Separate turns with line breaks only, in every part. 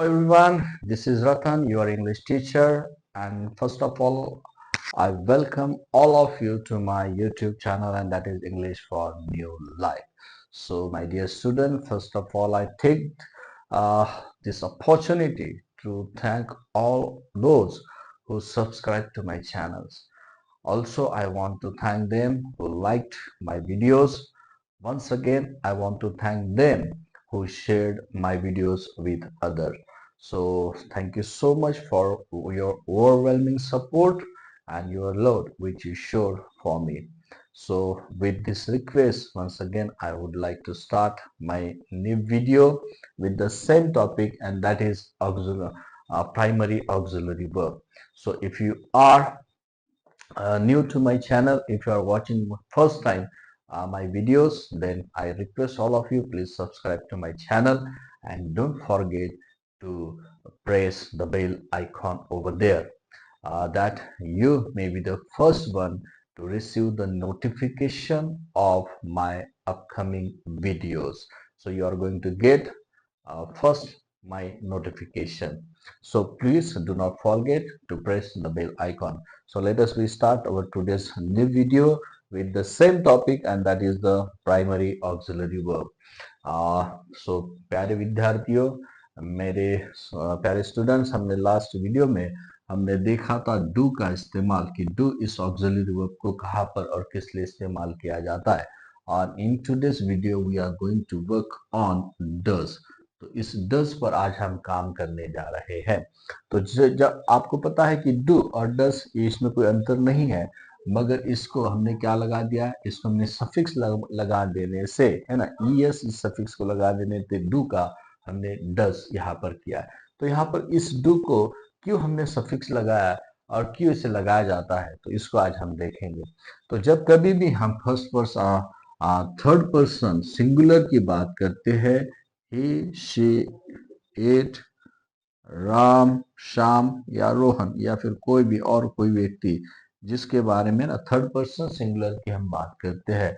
Hello everyone, this is Ratan, your English teacher, and first of all, I welcome all of you to my YouTube channel, and that is English for New Life. So, my dear student, first of all, I take this opportunity to thank all those who subscribe to my channels. Also, I want to thank them who liked my videos. Once again, I want to thank them who shared my videos with others. So thank you so much for your overwhelming support and your love which you showed for me. So with this request, once again, I would like to start my new video with the same topic, and that is primary auxiliary verb. So if you are new to my channel, if you are watching first time my videos, then I request all of you, please subscribe to my channel and don't forget to press the bell icon over there, that you may be the first one to receive the notification of my upcoming videos. So you are going to get first my notification. So please do not forget to press the bell icon. So let us restart our today's new video with the same topic, and that is the primary auxiliary verb. सो प्यारे विद्यार्थियों, मेरे प्यारे students, हमने last video में हमने देखा था do का इस्तेमाल, कि डू इस ऑक्सिलरी वर्ब को कहाँ पर और किस लिए इस्तेमाल किया जाता है। और in today's video we are going to work on does. तो इस डज पर आज हम काम करने जा रहे हैं। तो जब आपको पता है कि डू और डज इसमें कोई अंतर नहीं है, मगर इसको हमने क्या लगा दिया है, इसको हमने सफिक्स लगा देने से, है ना, ईएस इस सफिक्स को लगा देने से डू का हमने डस यहाँ पर किया है। तो यहाँ पर इस डू को क्यों हमने सफिक्स लगाया और क्यों इसे लगाया जाता है, तो इसको आज हम देखेंगे। तो जब कभी भी हम first person third person singular की बात करते हैं, ही, शी, इट, राम, श्याम या रोहन या फिर कोई भी और कोई व्यक्ति जिसके बारे में ना थर्ड पर्सन सिंगुलर की हम बात करते हैं,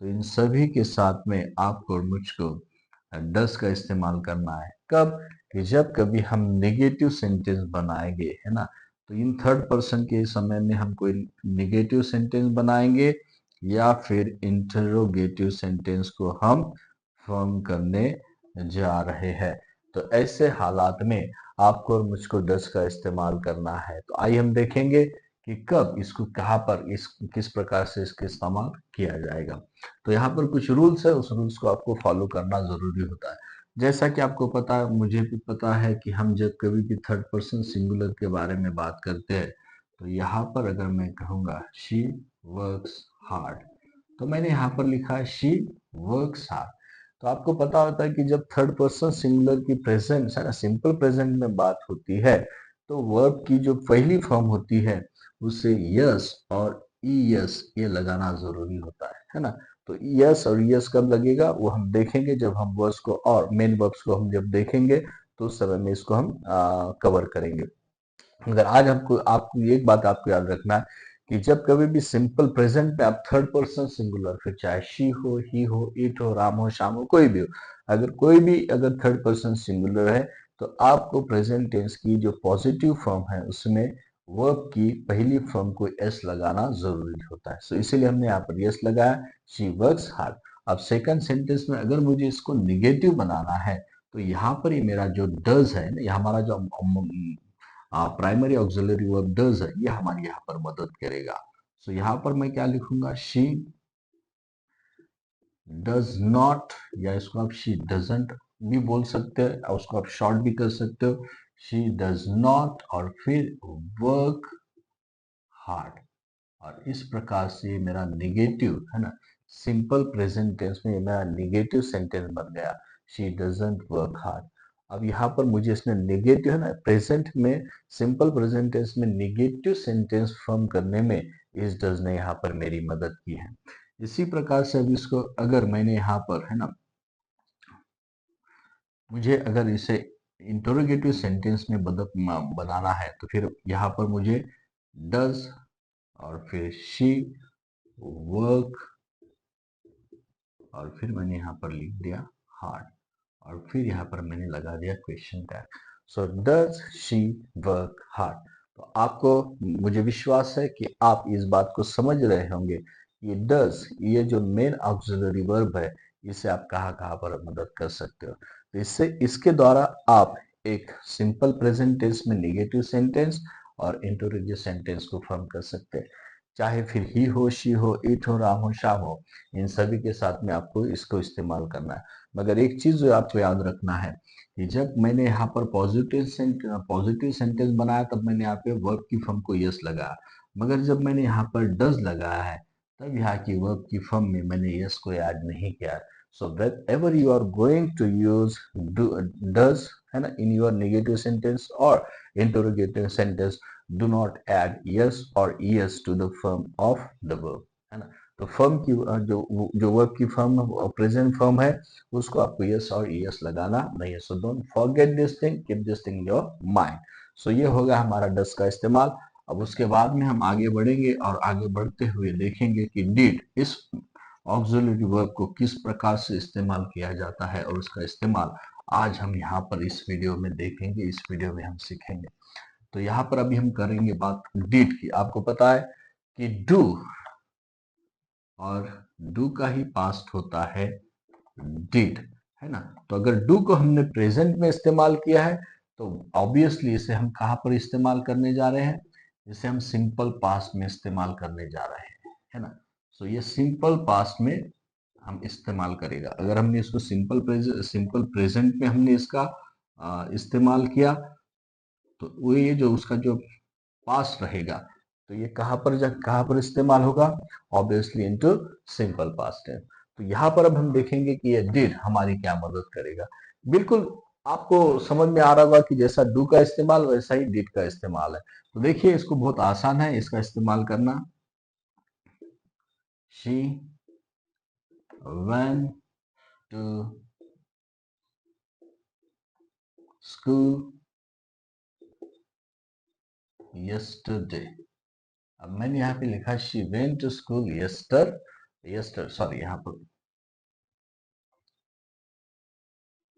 तो इन सभी के साथ में आपको और मुझको डस का इस्तेमाल करना है। कब? कि जब कभी हम नेगेटिव सेंटेंस बनाएंगे, है ना, तो इन थर्ड पर्सन के समय में हम कोई नेगेटिव सेंटेंस बनाएंगे या फिर इंटरोगेटिव सेंटेंस को हम फॉर्म करने जा रहे हैं। तो ऐसे हालात में आपको और मुझको डस का इस्तेमाल करना है। तो आइए हम देखेंगे कि कब इसको कहाँ पर इस किस प्रकार से इसका इस्तेमाल किया जाएगा। तो यहाँ पर कुछ रूल्स है, उस रूल्स को आपको फॉलो करना जरूरी होता है। जैसा कि आपको पता है, मुझे भी पता है कि हम जब कभी भी थर्ड पर्सन सिंगुलर के बारे में बात करते हैं, तो यहाँ पर अगर मैं कहूँगा शी वर्क्स हार्ड, तो मैंने यहाँ पर लिखा है शी वर्क्स हार्ड। तो आपको पता होता है कि जब थर्ड पर्सन सिंगुलर की प्रेजेंट, है ना, सिंपल प्रेजेंट में बात होती है, तो वर्ब की जो पहली फॉर्म होती है उसे यस और ई यस ये लगाना जरूरी होता है ना। तो यस और यस कब लगेगा वो हम देखेंगे, जब हम वर्ब्स को और मेन वर्ब्स को हम जब देखेंगे तो उस समय में इसको हम कवर करेंगे। मगर आज हमको आपको एक बात आपको याद रखना है कि जब कभी भी सिंपल प्रेजेंट में आप थर्ड पर्सन सिंगुलर, फिर चाहे शी हो, ही हो, इट हो, राम हो, श्याम हो, कोई भी हो, अगर कोई भी अगर थर्ड पर्सन सिंगुलर है, तो आपको प्रेजेंट टेंस की जो पॉजिटिव फॉर्म है उसमें वर्ब की पहली फॉर्म को एस लगाना जरूरी होता है। सो इसीलिए हमने यहाँ पर यस लगाया, शी वर्क्स हार्ड। अब सेकंड सेंटेंस में अगर मुझे इसको निगेटिव बनाना है, तो यहाँ पर ही मेरा जो डज है ना, हमारा जो प्राइमरी ऑक्सिलरी वर्ब डज है, ये हमारी यहाँ पर मदद करेगा। सो यहाँ पर मैं क्या लिखूंगा, शी डज नॉट, या इसको आप शी डजंट भी बोल सकते हैं और उसको आप शॉर्ट भी कर सकते हो, शी डज नॉट और फिर वर्क हार्ड। और इस प्रकार से मेरा निगेटिव, है ना, सिंपल प्रेजेंट टेंस में मेरा निगेटिव सेंटेंस बन गया, शी डजंट वर्क हार्ड। अब यहाँ पर मुझे इसमें निगेटिव, है ना, प्रेजेंट में सिंपल प्रेजेंट टेंस में निगेटिव सेंटेंस फॉर्म करने में इस डज ने यहाँ पर मेरी मदद की है। इसी प्रकार से अब इसको अगर मैंने यहाँ पर, है ना, मुझे अगर इसे इंटरोगेटिव सेंटेंस में बनाना है, तो फिर यहाँ पर मुझे डज और फिर शी वर्क और फिर मैंने यहाँ पर लिख दिया हार्ड और फिर यहाँ पर मैंने लगा दिया question tag. So does she work hard. तो आपको, मुझे विश्वास है कि आप इस बात को समझ रहे होंगे। ये डज, ये जो मेन ऑक्सिलरी वर्ब है, इसे आप कहाँ कहाँ पर मदद कर सकते हो। तो इससे, इसके द्वारा आप एक सिंपल प्रेजेंट टेंस में नेगेटिव सेंटेंस और इंटरोगेटिव सेंटेंस को फॉर्म कर सकते हैं। चाहे फिर ही हो, शी हो, इट हो, राम हो, शाम हो, इन सभी के साथ में आपको इसको इस्तेमाल करना है। मगर एक चीज जो आपको याद रखना है कि जब मैंने यहाँ पर पॉजिटिव सेंटेंस बनाया, तब मैंने यहाँ पे वर्ब की फॉर्म को यस लगाया। मगर जब मैंने यहाँ पर डज लगाया है, तब यहाँ की वर्ब की फॉर्म में मैंने यस को ऐड नहीं किया। सो whenever you are going to use does, है ना, in your negative sentence or interrogative sentence, do not add yes or es to the form of the verb, है ना। तो फर्म की जो वर्ब की फर्म, प्रेजेंट फर्म है, उसको आपको यस और ईएस लगाना नहीं है। So don't forget this thing, keep this thing in your mind. So ये होगा हमारा डस का इस्तेमाल। अब उसके बाद में हम आगे बढ़ेंगे और आगे बढ़ते हुए देखेंगे कि डिड, इस ऑक्सिलरी वर्ब को किस प्रकार से इस्तेमाल किया जाता है, और उसका इस्तेमाल आज हम यहाँ पर इस वीडियो में देखेंगे, इस वीडियो में हम सीखेंगे। तो यहाँ पर अभी हम करेंगे बात डिड की। आपको पता है कि डू, और डू का ही पास्ट होता है डिड, है ना। तो अगर डू को हमने प्रेजेंट में इस्तेमाल किया है, तो ऑब्वियसली इसे हम कहाँ पर इस्तेमाल करने जा रहे हैं, इसे हम सिंपल पास्ट में इस्तेमाल करने जा रहे हैं, है ना। सो ये सिंपल पास्ट में हम इस्तेमाल करेगा। अगर हमने इसको सिंपल प्रेजेंट में हमने इसका इस्तेमाल किया, तो वो ये जो उसका जो पास्ट रहेगा, तो ये कहाँ पर इस्तेमाल होगा, ऑब्वियसली इनटू सिंपल पास्ट है। तो यहाँ पर अब हम देखेंगे कि ये डिड हमारी क्या मदद करेगा। बिल्कुल आपको समझ में आ रहा होगा कि जैसा डू का इस्तेमाल, वैसा ही डिड का इस्तेमाल है। तो देखिए, इसको बहुत आसान है इसका इस्तेमाल करना। She went to school yesterday। अब मैंने यहाँ पे लिखा she went to school yester sorry, यहाँ पर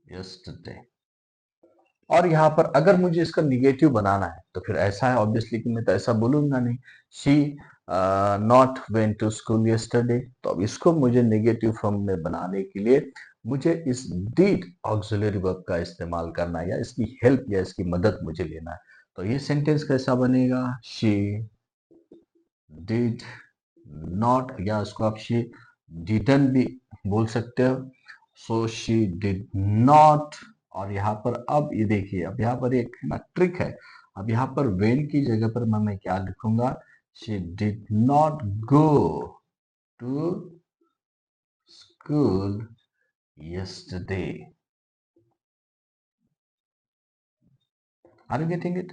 यस्टरडे। और यहाँ पर अगर मुझे इसका निगेटिव बनाना है, तो फिर ऐसा है ऑब्वियसली कि मैं तो ऐसा बोलूंगा नहीं, she not went to school yesterday. तो अब इसको मुझे नेगेटिव फॉर्म में बनाने के लिए मुझे इस डिड ऑक्सिलरी वर्ब का इस्तेमाल करना है, या इसकी हेल्प या इसकी मदद मुझे लेना है। तो ये सेंटेंस कैसा बनेगा, शी डिड नॉट, या उसको आप शी डिडंट भी बोल सकते हो। So she did not. और यहाँ पर अब ये देखिए, अब यहाँ पर एक ना ट्रिक है। अब यहाँ पर वेन की जगह पर मैं क्या लिखूंगा, she did not go to school yesterday। Are you getting it.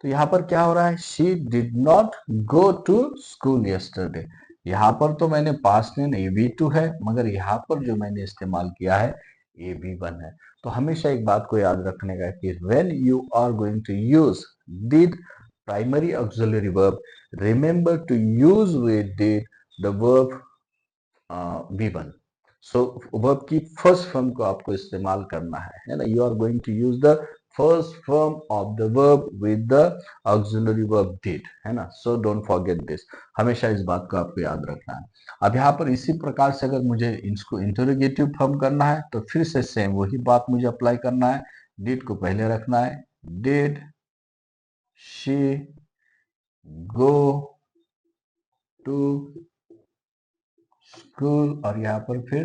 तो यहाँ पर क्या हो रहा है, she did not go to school yesterday। यहाँ पर तो मैंने पास्ट में AV2 है, मगर यहाँ पर जो मैंने इस्तेमाल किया है AV1 है। तो हमेशा एक बात को याद रखने का कि when you are going to use did primary auxiliary verb, remember to use with did the verb V1। So verb की फर्स्ट फॉर्म को आपको इस्तेमाल करना है ना। You are going to use the first form of the verb with the auxiliary verb did, है ना। सो don't forget this, हमेशा इस बात को आपको याद रखना है। अब यहाँ पर इसी प्रकार से अगर मुझे इसको इंटरोगेटिव फॉर्म करना है, तो फिर से सेम वही बात मुझे अप्लाई करना है। डिड को पहले रखना है, did she go to school, और यहाँ पर फिर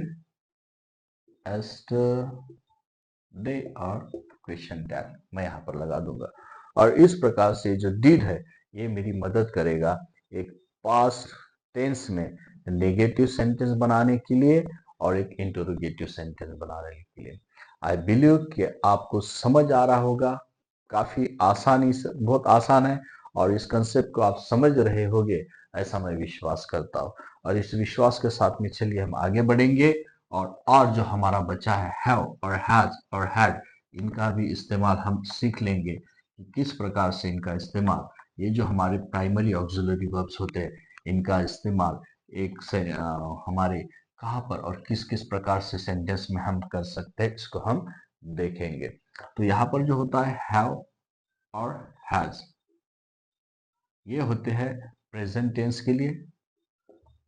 डे और क्वेश्चन टैग मैं यहाँ पर लगा दूंगा। और इस प्रकार से जो डिड है, ये मेरी मदद करेगा एक पास्ट टेंस में नेगेटिव सेंटेंस बनाने के लिए और एक इंटरोगेटिव सेंटेंस बनाने के लिए। आई बिलीव कि आपको समझ आ रहा होगा, काफी आसानी से, बहुत आसान है, और इस कंसेप्ट को आप समझ रहे होंगे, ऐसा मैं विश्वास करता हूँ। और इस विश्वास के साथ में चलिए हम आगे बढ़ेंगे, और जो हमारा बचा है हैव और हैज और हैड, इनका भी इस्तेमाल हम सीख लेंगे कि किस प्रकार से इनका इस्तेमाल, ये जो हमारे प्राइमरी ऑक्सिलरी वर्ब्स होते हैं, इनका इस्तेमाल एक से हमारे कहाँ पर और किस किस प्रकार से सेंटेंस में हम कर सकते हैं, इसको हम देखेंगे। तो यहाँ पर जो होता है हैव और हैज, ये होते हैं प्रेजेंट टेंस के लिए।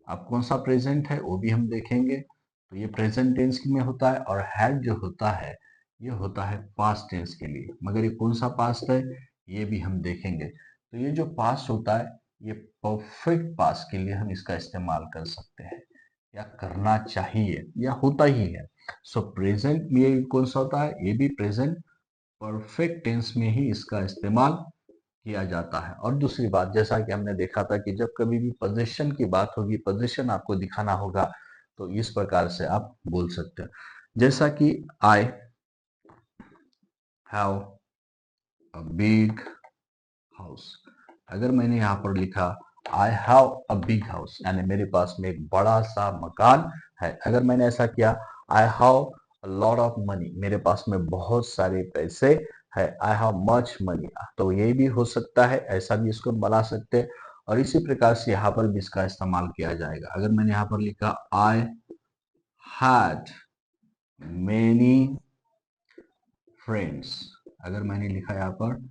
अब कौन सा प्रेजेंट है वो भी हम देखेंगे। तो ये प्रेजेंट टेंस में होता है, और हैड जो होता है ये होता है पास्ट टेंस के लिए। मगर ये कौन सा पास्ट है ये भी हम देखेंगे। तो ये जो पास्ट होता है ये परफेक्ट पास्ट के लिए हम इसका इस्तेमाल कर सकते हैं, या करना चाहिए, या होता ही है। सो प्रेजेंट में ये कौन सा होता है, ये भी प्रेजेंट परफेक्ट टेंस में ही इसका इस्तेमाल किया जाता है। और दूसरी बात, जैसा कि हमने देखा था कि जब कभी भी पोजीशन की बात होगी, पोजीशन आपको दिखाना होगा, तो इस प्रकार से आप बोल सकते हो। जैसा कि आई हैव अ बिग हाउस। अगर मैंने यहाँ पर लिखा आई हैव अ बिग हाउस, यानी मेरे पास में एक बड़ा सा मकान है। अगर मैंने ऐसा किया आई have a lot of money, मेरे पास में बहुत सारे पैसे है, आई हैव मच मनी, तो ये भी हो सकता है, ऐसा भी इसको बना सकते हैं। और इसी प्रकार से यहाँ पर भी इसका इस्तेमाल किया जाएगा। अगर मैंने यहाँ पर लिखा आई हैड मेनी फ्रेंड्स, अगर मैंने लिखा यहाँ पर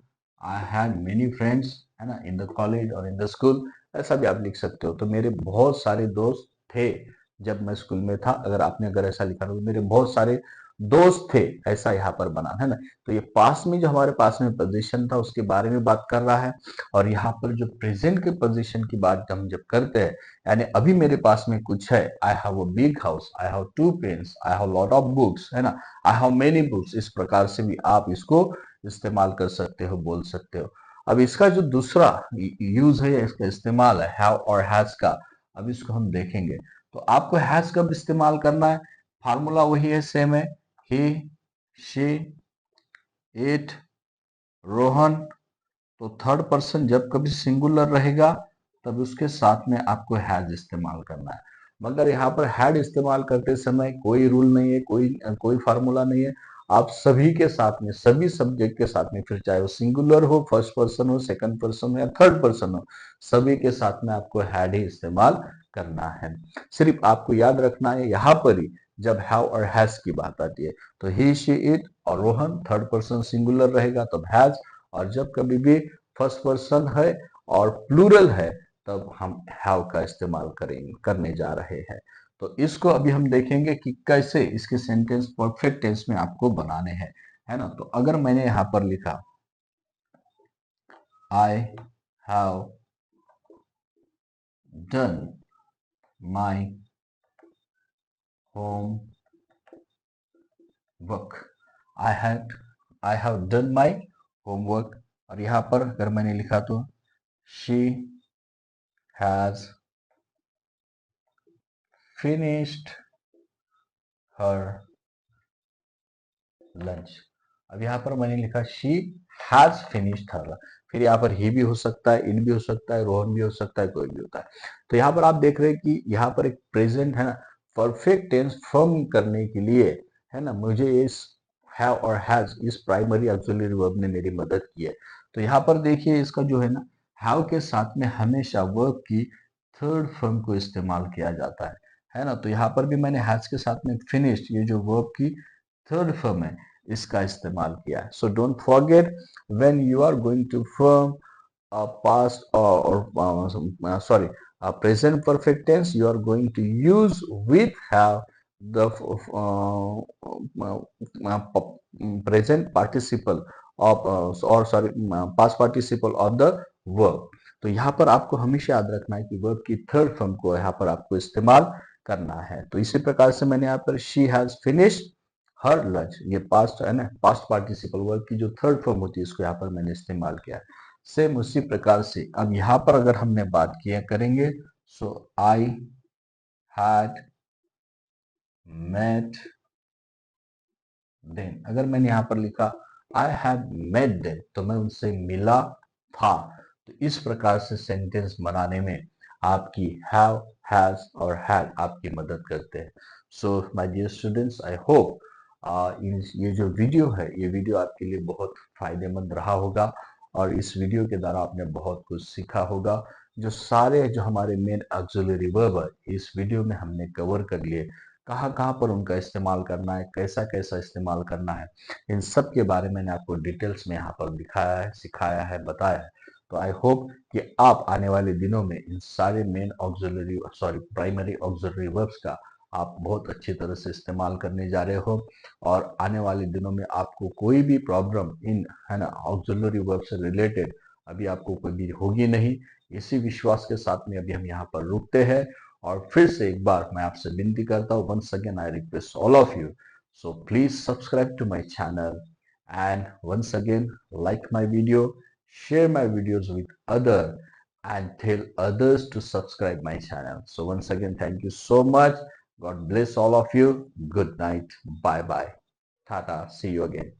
आई हैड मेनी फ्रेंड्स, है ना, इन द कॉलेज और इन द स्कूल, ऐसा भी आप लिख सकते हो। तो मेरे बहुत सारे दोस्त थे जब मैं स्कूल में था। अगर ऐसा लिखा तो मेरे बहुत सारे दोस्त थे, ऐसा यहाँ पर बना है ना। तो ये पास में जो हमारे पास में पोजीशन था उसके बारे में बात कर रहा है। और यहाँ पर जो प्रेजेंट के पोजीशन की बात हम जब करते हैं, यानी अभी मेरे पास में कुछ है, I have a big house, I have two pens, I have lot of books, है ना, आई हैव मेनी बुक्स, इस प्रकार से भी आप इसको इस्तेमाल कर सकते हो, बोल सकते हो। अब इसका जो दूसरा यूज है या इसका इस्तेमाल है हैव और हैज का, अब इसको हम देखेंगे। तो आपको हैज कब इस्तेमाल करना है, फार्मूला वही है, सेम है, ही, शी, इट, रोहन। तो थर्ड पर्सन जब कभी सिंगुलर रहेगा तब उसके साथ में आपको हैज इस्तेमाल करना है। मगर यहाँ पर हैड इस्तेमाल करते समय कोई रूल नहीं है, कोई फार्मूला नहीं है। आप सभी के साथ में, सभी सब्जेक्ट के साथ में, फिर चाहे वो सिंगुलर हो, फर्स्ट पर्सन हो, सेकंड पर्सन हो या थर्ड पर्सन हो, सभी के साथ में आपको हैड ही इस्तेमाल करना है। सिर्फ आपको याद रखना है यहाँ पर ही जब हैव और हैज की बात आती है तो ही, शी, इट और रोहन थर्ड पर्सन सिंगुलर रहेगा तब हैज, और जब कभी भी फर्स्ट पर्सन है और प्लूरल है तब हम हैव का इस्तेमाल करने जा रहे हैं। तो इसको अभी हम देखेंगे कि कैसे इसके सेंटेंस परफेक्ट टेंस में आपको बनाने हैं, है ना। तो अगर मैंने यहां पर लिखा I have done my home work, I have done my homework. और यहां पर अगर मैंने लिखा तो she has finished her lunch। अब यहाँ पर मैंने लिखा शी हैज फिनिश्ड हर, फिर यहाँ पर ही भी हो सकता है, इन भी हो सकता है, रोहन भी हो सकता है, कोई भी होता है। तो यहाँ पर आप देख रहे हैं कि यहाँ पर एक प्रेजेंट है ना, परफेक्ट टेंस फॉर्म करने के लिए, है ना, मुझे इस हैव और हैज, इस प्राइमरी ऑक्सिलरी वर्ब ने मेरी मदद की है। तो यहाँ पर देखिए इसका जो है ना, हैव के साथ में हमेशा वर्ब की थर्ड फॉर्म को इस्तेमाल किया जाता है ना। तो यहाँ पर भी मैंने हैज के साथ में फिनिश्ड, ये जो वर्ब की थर्ड फॉर्म है, इसका इस्तेमाल किया है। So don't forget, when you are going to form past or sorry, present perfect tense, you are going to use with have the present participle of or sorry past participle of the verb। तो यहाँ पर आपको हमेशा याद रखना है कि verb की थर्ड फॉर्म को यहाँ पर आपको इस्तेमाल करना है। तो इसी प्रकार से मैंने यहाँ पर she has finished her lunch, ये पास्ट है ना, पास्ट पार्टिसिपल वर्ब की जो थर्ड फॉर्म होती है इसको यहाँ पर मैंने इस्तेमाल किया है। सेम उसी प्रकार से अब यहाँ पर अगर हमने बात किया करेंगे, सो आई हैड मेट देम। अगर मैंने यहाँ पर लिखा आई हैड मेट देम तो मैं उनसे मिला था। तो इस प्रकार से सेंटेंस बनाने में आपकी हैव, हैज और हैड आपकी मदद करते हैं। So my dear students, I hope ये जो वीडियो है ये वीडियो आपके लिए बहुत फायदेमंद रहा होगा, और इस वीडियो के द्वारा आपने बहुत कुछ सीखा होगा। जो हमारे मेन ऑक्सिलरी वर्ब है इस वीडियो में हमने कवर कर लिए। कहाँ कहाँ पर उनका इस्तेमाल करना है, कैसा कैसा इस्तेमाल करना है, इन सब के बारे में मैंने आपको डिटेल्स में यहाँ पर दिखाया है, सिखाया है, बताया है। तो आई होप कि आप आने वाले दिनों में इन सारे main auxiliary sorry primary auxiliary verbs का आप बहुत अच्छी तरह से इस्तेमाल करने जा रहे हो, और आने वाले दिनों में आपको कोई भी प्रॉब्लम इन है ना ऑक्सिलरी वर्ब से रिलेटेड अभी आपको कभी होगी नहीं। इसी विश्वास के साथ में अभी हम यहाँ पर रुकते हैं, और फिर से एक बार मैं आपसे विनती करता हूँ, once again I request all of you, so please subscribe to my channel, and once again like my video, share my videos with other, and tell others to subscribe my channel. So once again, thank you so much. God bless all of you. Good night. Bye bye. Tata. See you again.